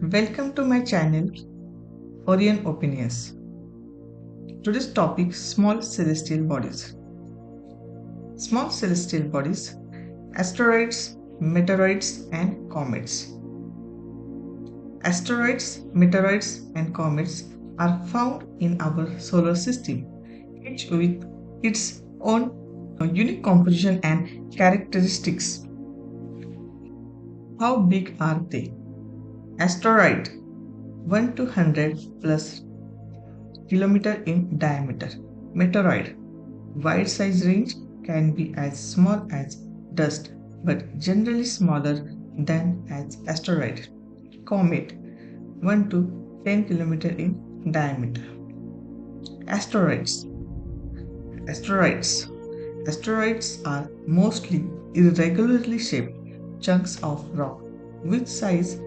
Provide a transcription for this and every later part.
Welcome to my channel Orion Opinions. Today's topic small celestial bodies. Small celestial bodies, asteroids, meteoroids and comets. Asteroids, meteoroids and comets are found in our solar system, each with its own unique composition and characteristics. How big are they? Asteroid 1 to 100 plus kilometer in diameter. Meteoroid wide size range can be as small as dust but generally smaller than an asteroid. Comet 1 to 10 kilometer in diameter. Asteroids. Asteroids. Asteroids are mostly irregularly shaped chunks of rock with size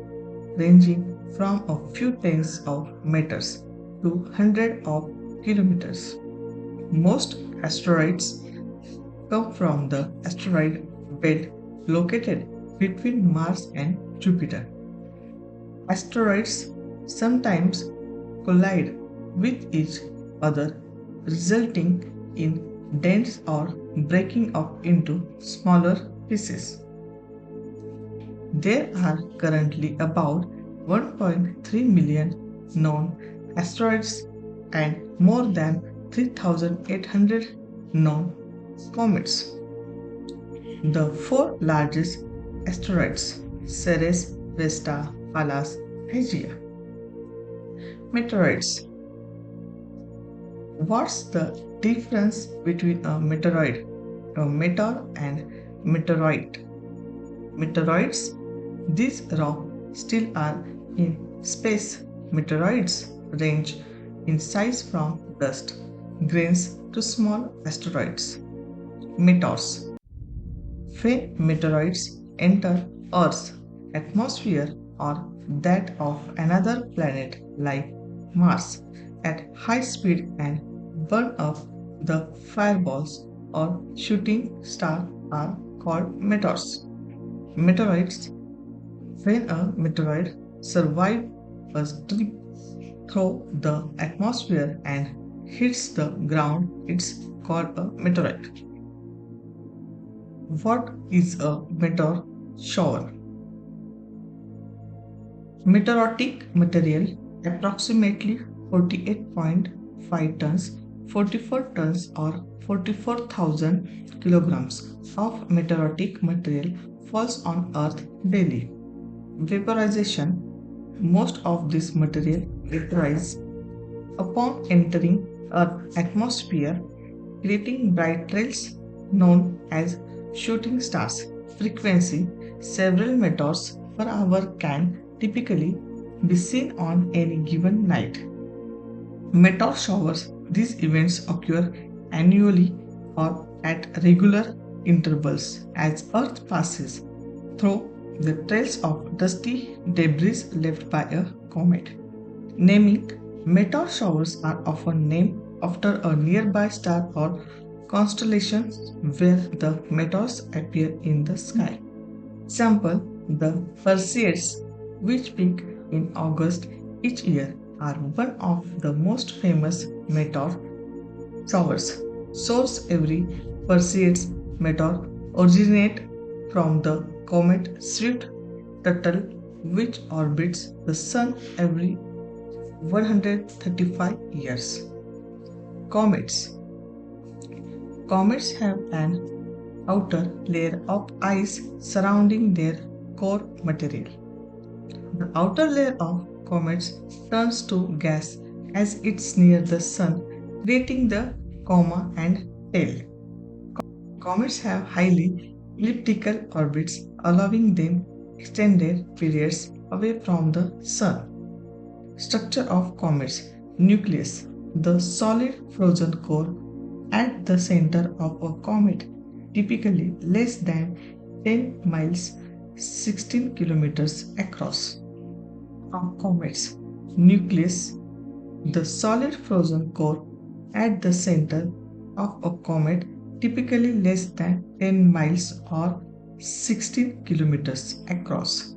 ranging from a few tens of meters to hundreds of kilometers. Most asteroids come from the asteroid belt located between Mars and Jupiter. Asteroids sometimes collide with each other, resulting in dents or breaking up into smaller pieces. There are currently about 1.3 million known asteroids and more than 3,800 known comets. The four largest asteroids Ceres, Vesta, Pallas, Hygiea. Meteoroids. What's the difference between a meteoroid, a meteor, and meteoroid? Meteoroids, these rocks still are in space. Meteoroids range in size from dust grains to small asteroids. Meteors. When meteoroids enter Earth's atmosphere or that of another planet like Mars at high speed and burn up, the fireballs or shooting stars are called meteors. Meteoroids. When a meteoroid survives a trip through the atmosphere and hits the ground, it's called a meteoroid. What is a meteor shower? Meteoritic material approximately 48.5 tons, 44 tons or 44,000 kilograms of meteoritic material falls on Earth daily. Vaporization. Most of this material vaporizes upon entering Earth's atmosphere, creating bright trails known as shooting stars. Frequency. Several meteors per hour can typically be seen on any given night. Meteor showers. These events occur annually or at regular intervals as Earth passes through the trails of dusty debris left by a comet. Naming. Meteor showers are often named after a nearby star or constellation where the meteors appear in the sky. Example, the Perseids, which peak in August each year, are one of the most famous meteor showers. Source. Every Perseids meteor originates from the comet Swift-Tuttle, which orbits the Sun every 135 years. Comets. Comets have an outer layer of ice surrounding their core material. The outer layer of comets turns to gas as it's near the Sun, creating the coma and tail. Comets have highly elliptical orbits, allowing them extended periods away from the Sun. Structure of comets. Nucleus. The solid frozen core at the center of a comet, typically less than 10 miles 16 kilometers across. Of comets. Nucleus. The solid frozen core at the center of a comet, typically less than 10 miles or 16 kilometers across.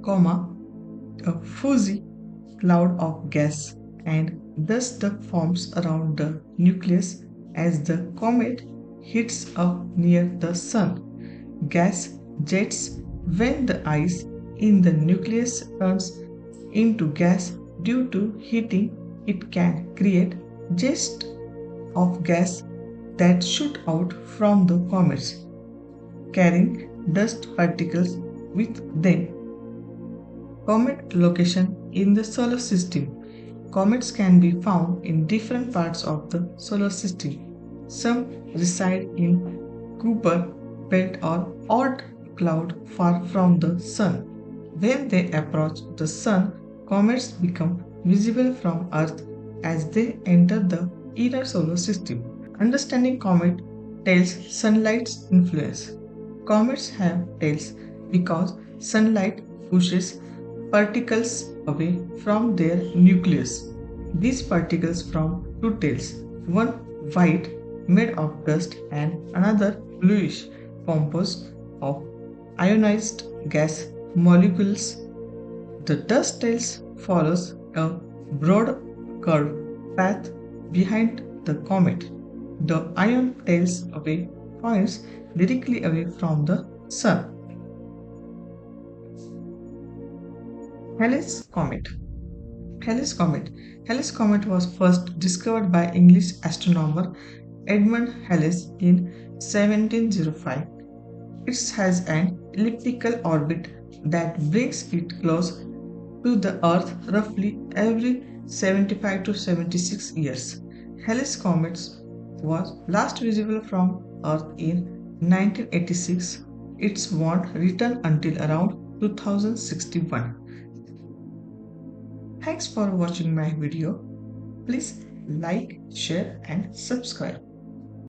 Comma. A fuzzy cloud of gas and dust that forms around the nucleus as the comet hits up near the sun. Gas jets when the ice in the nucleus turns into gas due to heating. It can create jets of gas that shoot out from the comets, carrying dust particles with them. Comet location in the solar system. Comets can be found in different parts of the solar system. Some reside in Kuiper belt or odd cloud far from the sun. When they approach the sun, comets become visible from Earth as they enter the inner solar system. Understanding comet tails sunlight's influence. Comets have tails because sunlight pushes particles away from their nucleus. These particles form two tails, one white made of dust and another bluish composed of ionized gas molecules. The dust tails follows a broad curved path behind the comet. The ion tails away points directly away from the sun. Halley's Comet. Halley's Comet. Halley's Comet was first discovered by English astronomer Edmund Halley in 1705. It has an elliptical orbit that brings it close to the Earth roughly every 75 to 76 years. Halley's Comet was last visible from Earth in 1986. It won't return until around 2061. Thanks for watching my video. Please like, share and subscribe.